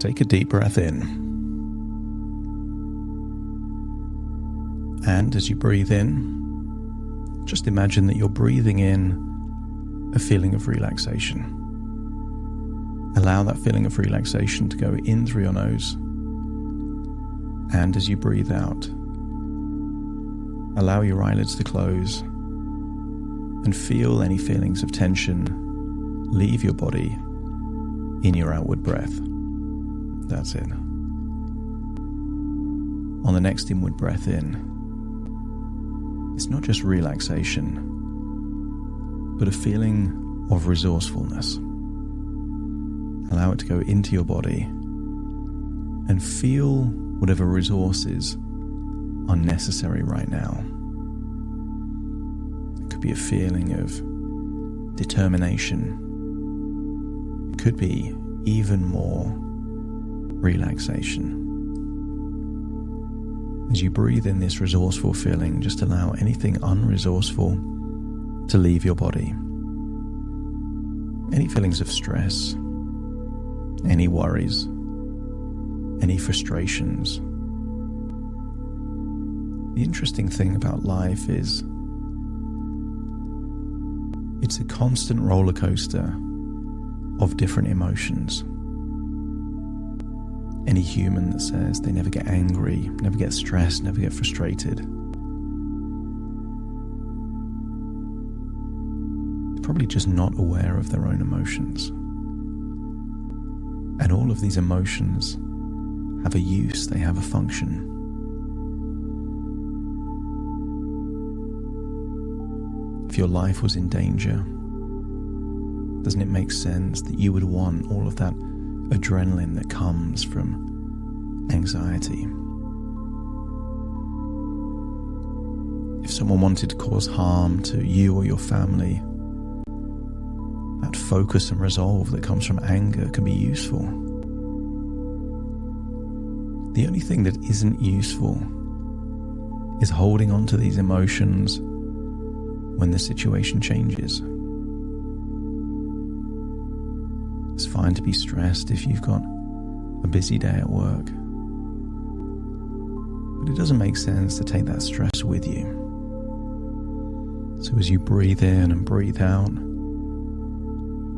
Take a deep breath in. And as you breathe in, just imagine that you're breathing in a feeling of relaxation. Allow that feeling of relaxation to go in through your nose. And as you breathe out, allow your eyelids to close and feel any feelings of tension leave your body in your outward breath. That's it. On the next inward breath in, it's not just relaxation, but a feeling of resourcefulness. Allow it to go into your body and feel whatever resources are necessary right now. It could be a feeling of determination. It could be even more relaxation. As you breathe in this resourceful feeling, just allow anything unresourceful to leave your body. Any feelings of stress, any worries, any frustrations. The interesting thing about life is it's a constant roller coaster of different emotions. Any human that says they never get angry, never get stressed, never get frustrated, they're probably just not aware of their own emotions. And all of these emotions have a use, they have a function. If your life was in danger, doesn't it make sense that you would want all of that adrenaline that comes from anxiety? If someone wanted to cause harm to you or your family, that focus and resolve that comes from anger can be useful. The only thing that isn't useful is holding on to these emotions when the situation changes. It's fine to be stressed if you've got a busy day at work, but it doesn't make sense to take that stress with you. So as you breathe in and breathe out,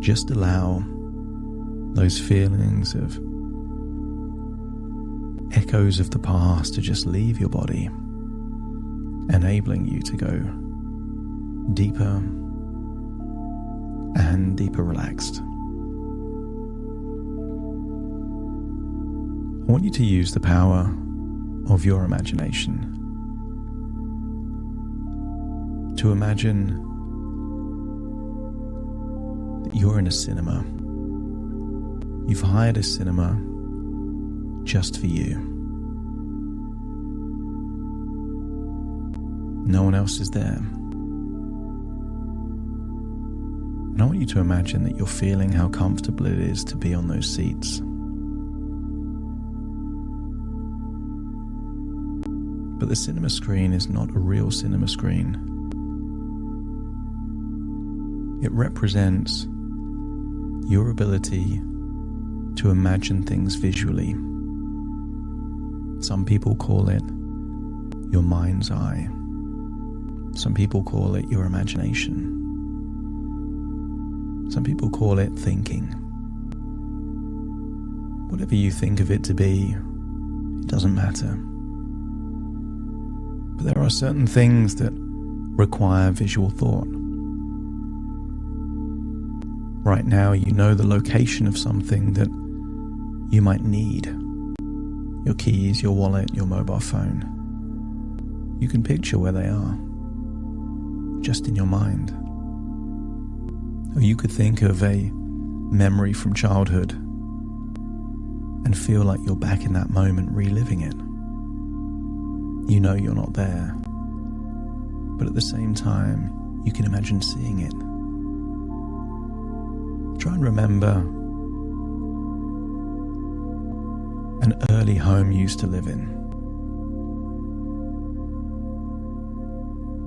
just allow those feelings of echoes of the past to just leave your body, enabling you to go deeper and deeper relaxed. I want you to use the power of your imagination to imagine that you're in a cinema. You've hired a cinema just for you. No one else is there. And I want you to imagine that you're feeling how comfortable it is to be on those seats. But the cinema screen is not a real cinema screen. It represents your ability to imagine things visually. Some people call it your mind's eye. Some people call it your imagination. Some people call it thinking. Whatever you think of it to be, it doesn't matter. But there are certain things that require visual thought. Right now, you know the location of something that you might need. Your keys, your wallet, your mobile phone. You can picture where they are, just in your mind. Or you could think of a memory from childhood and feel like you're back in that moment reliving it. You know you're not there, but at the same time, you can imagine seeing it. Try and remember an early home you used to live in.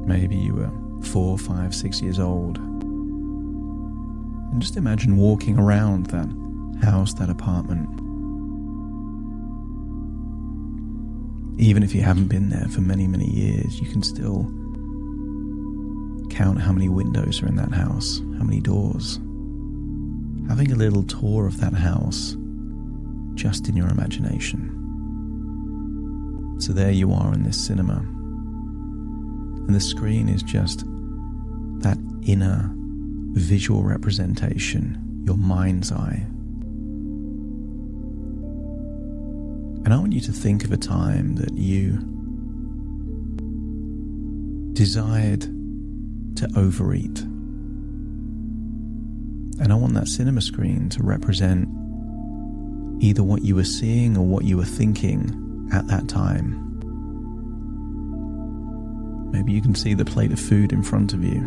Maybe you were 4, 5, 6 years old. And just imagine walking around that house, that apartment, Even if you haven't been there for many, many years, you can still count how many windows are in that house, how many doors. Having a little tour of that house just in your imagination. So there you are in this cinema. And the screen is just that inner visual representation, your mind's eye. And I want you to think of a time that you desired to overeat. And I want that cinema screen to represent either what you were seeing or what you were thinking at that time. Maybe you can see the plate of food in front of you,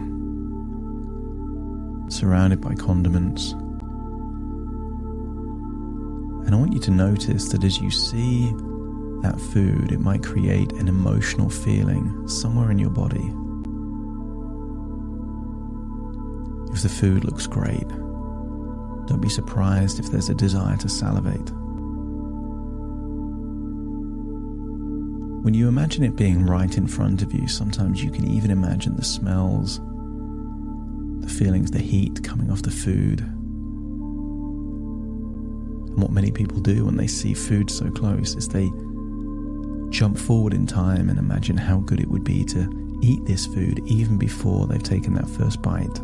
surrounded by condiments. And I want you to notice that as you see that food, it might create an emotional feeling somewhere in your body. If the food looks great, don't be surprised if there's a desire to salivate. When you imagine it being right in front of you, sometimes you can even imagine the smells, the feelings, the heat coming off the food. And what many people do when they see food so close is they jump forward in time and imagine how good it would be to eat this food even before they've taken that first bite.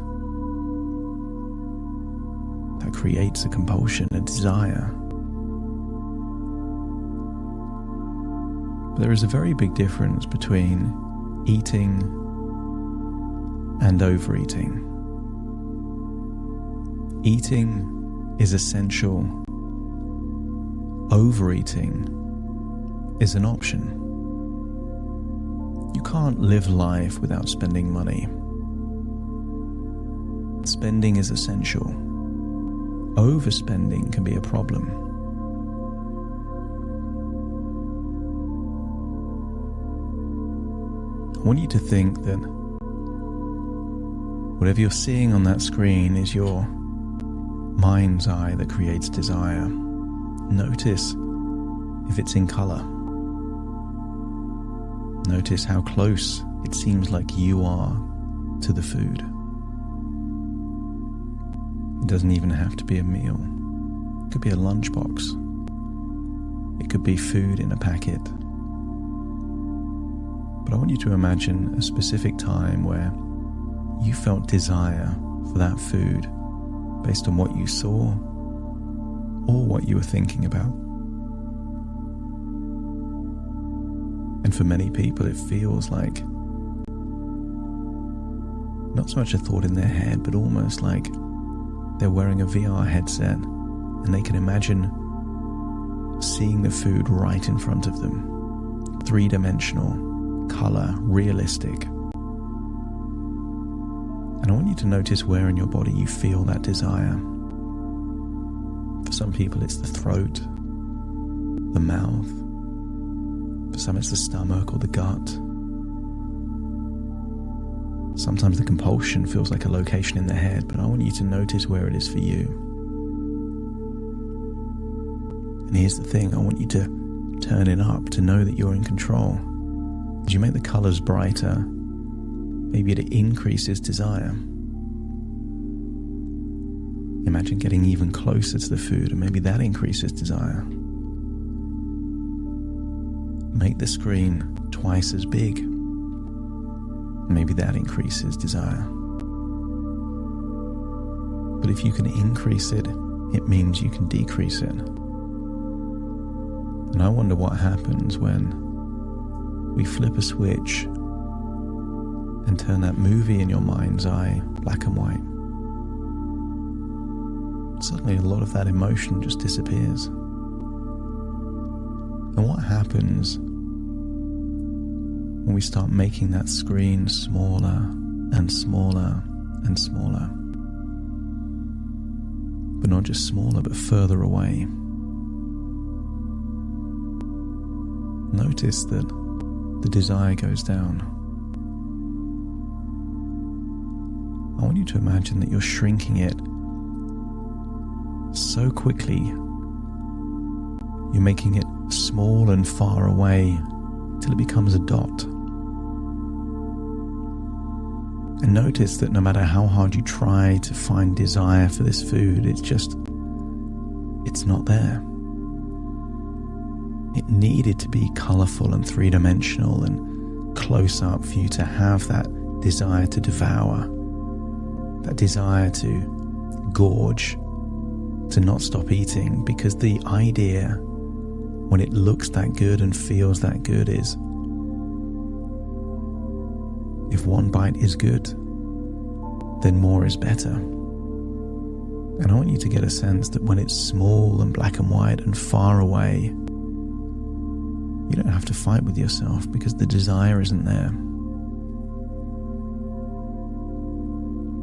That creates a compulsion, a desire. But there is a very big difference between eating and overeating. Eating is essential. Overeating is an option. You can't live life without spending money. Spending is essential. Overspending can be a problem. I want you to think that whatever you're seeing on that screen is your mind's eye that creates desire. Notice if it's in color. Notice how close it seems like you are to the food. It doesn't even have to be a meal. It could be a lunchbox. It could be food in a packet. But I want you to imagine a specific time where you felt desire for that food based on what you saw or what you were thinking about. And for many people, it feels like not so much a thought in their head, but almost like they're wearing a VR headset and they can imagine seeing the food right in front of them. Three-dimensional, color, realistic. And I want you to notice where in your body you feel that desire. For some people it's the throat, the mouth. For some it's the stomach or the gut. Sometimes the compulsion feels like a location in the head, but I want you to notice where it is for you. And here's the thing, I want you to turn it up to know that you're in control. As you make the colors brighter, maybe it increases desire. Imagine getting even closer to the food, and maybe that increases desire. Make the screen twice as big. Maybe that increases desire. But if you can increase it, it means you can decrease it. And I wonder what happens when we flip a switch and turn that movie in your mind's eye black and white. Suddenly a lot of that emotion just disappears. And what happens when we start making that screen smaller and smaller and smaller? But not just smaller, but further away. Notice that the desire goes down. I want you to imagine that you're shrinking it so quickly. You're making it small and far away till it becomes a dot. And notice that no matter how hard you try to find desire for this food, it's not there. It needed to be colourful and three-dimensional and close up for you to have that desire to devour, that desire to gorge, to not stop eating, because the idea, when it looks that good and feels that good, is if one bite is good, then more is better. And I want you to get a sense that when it's small and black and white and far away, you don't have to fight with yourself because the desire isn't there.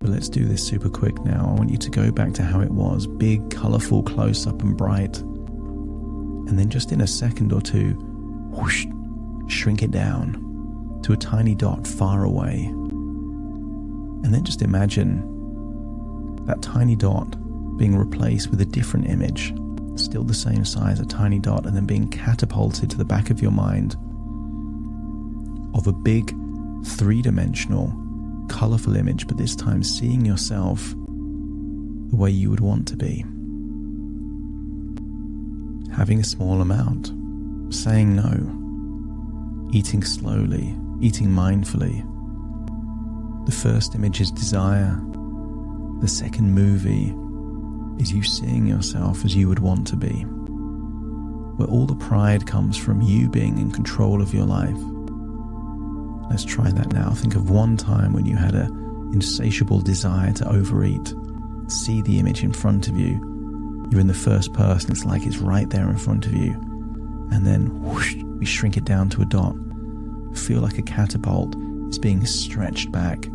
But let's do this super quick now. I want you to go back to how it was, big, colourful, close up and bright. And then just in a second or two, whoosh, shrink it down to a tiny dot far away. And then just imagine that tiny dot being replaced with a different image, still the same size, a tiny dot, and then being catapulted to the back of your mind of a big, three-dimensional, colourful image, but this time seeing yourself the way you would want to be. Having a small amount, saying no, eating slowly, eating mindfully. The first image is desire. The second movie is you seeing yourself as you would want to be, where all the pride comes from you being in control of your life. Let's try that now. Think of one time when you had an insatiable desire to overeat. See the image in front of you. You're in the first person. It's like it's right there in front of you. And then whoosh, we shrink it down to a dot. Feel like a catapult is being stretched back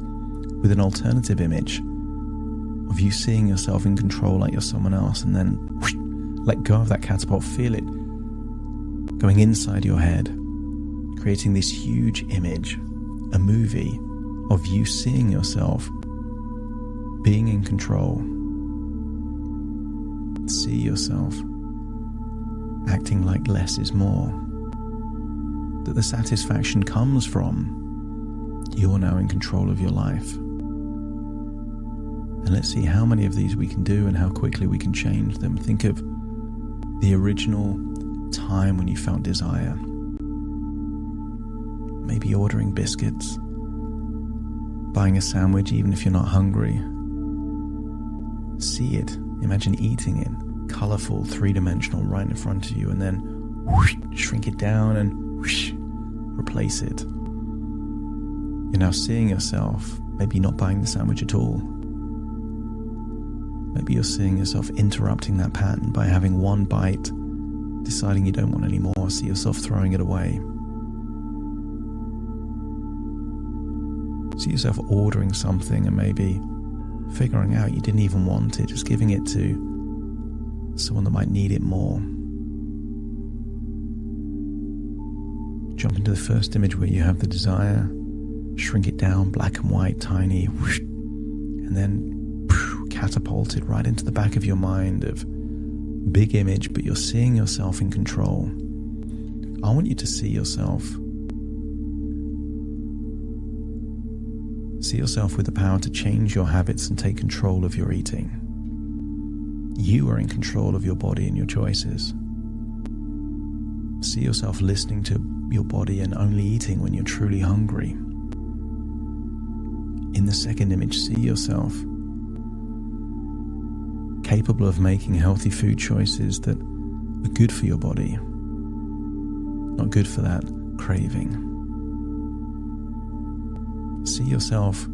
with an alternative image of you seeing yourself in control like you're someone else, and then whoosh, let go of that catapult. Feel it going inside your head, creating this huge image, a movie of you seeing yourself being in control. See yourself acting like less is more. That the satisfaction comes from you're now in control of your life. And let's see how many of these we can do and how quickly we can change them. Think of the original time when you felt desire. Maybe ordering biscuits, buying a sandwich even if you're not hungry. See it, imagine eating it, colourful, three-dimensional, right in front of you, and then whoosh, shrink it down and whoosh, replace it. You're now seeing yourself, maybe not buying the sandwich at all. Maybe you're seeing yourself interrupting that pattern by having one bite, deciding you don't want any more, see yourself throwing it away. See yourself ordering something and maybe figuring out you didn't even want it, just giving it to someone that might need it more. Jump into the first image where you have the desire, shrink it down, black and white, tiny, whoosh, and then catapult it right into the back of your mind of big image, but you're seeing yourself in control. I want you to see yourself with the power to change your habits and take control of your eating. You are in control of your body and your choices. See yourself listening to your body and only eating when you're truly hungry. In the second image, see yourself capable of making healthy food choices that are good for your body, not good for that craving. See yourself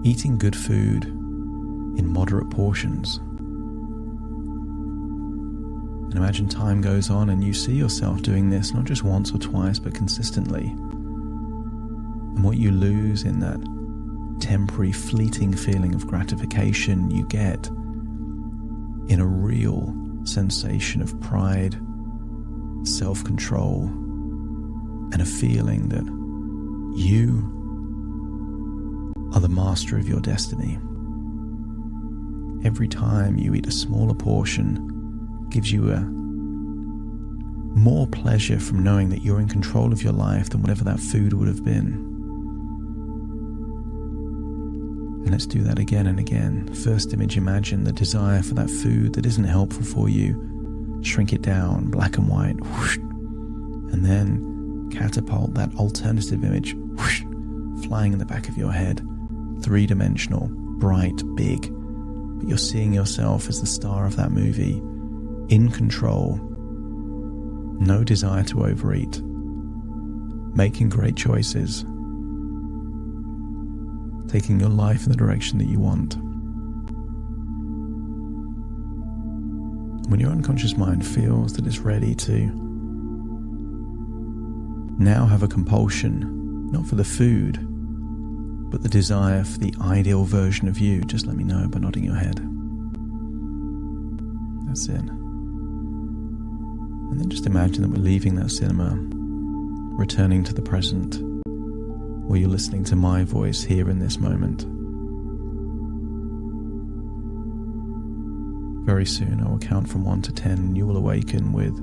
eating good food in moderate portions. And imagine time goes on and you see yourself doing this not just once or twice, but consistently. And what you lose in that temporary, fleeting feeling of gratification, you get in a real sensation of pride, self-control, and a feeling that you are the master of your destiny. Every time you eat a smaller portion gives you more pleasure from knowing that you're in control of your life than whatever that food would have been. And let's do that again and again. First image, imagine the desire for that food that isn't helpful for you. Shrink it down, black and white. Whoosh. And then catapult that alternative image, whoosh, flying in the back of your head. Three-dimensional, bright, big. But you're seeing yourself as the star of that movie, in control. No desire to overeat. Making great choices. Taking your life in the direction that you want. When your unconscious mind feels that it's ready to now have a compulsion, not for the food, but the desire for the ideal version of you, just let me know by nodding your head. That's it. And then just imagine that we're leaving that cinema, returning to the present, where you're listening to my voice here in this moment. Very soon I will count from 1 to 10 and you will awaken with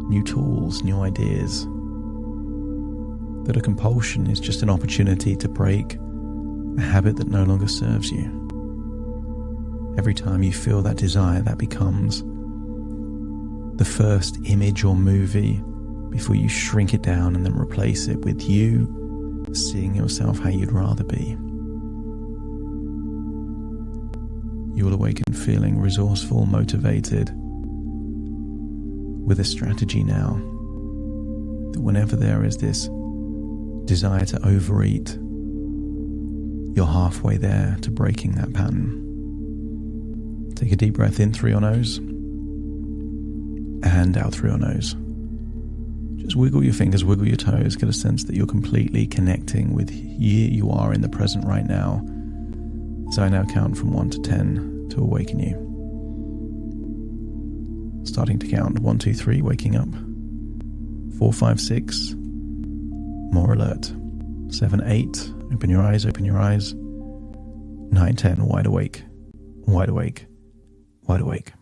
new tools, new ideas. That a compulsion is just an opportunity to break a habit that no longer serves you. Every time you feel that desire, that becomes the first image or movie before you shrink it down and then replace it with you seeing yourself how you'd rather be. You will awaken feeling resourceful, motivated, with a strategy now that whenever there is this desire to overeat, you're halfway there to breaking that pattern. Take a deep breath in through your nose and out through your nose. Just wiggle your fingers, wiggle your toes, get a sense that you're completely connecting with you are in the present right now. So I now count from 1 to 10 to awaken you. Starting to count 1, 2, 3, waking up. 4, 5, 6, more alert. 7, 8, open your eyes, open your eyes. 9, 10, wide awake, wide awake, wide awake.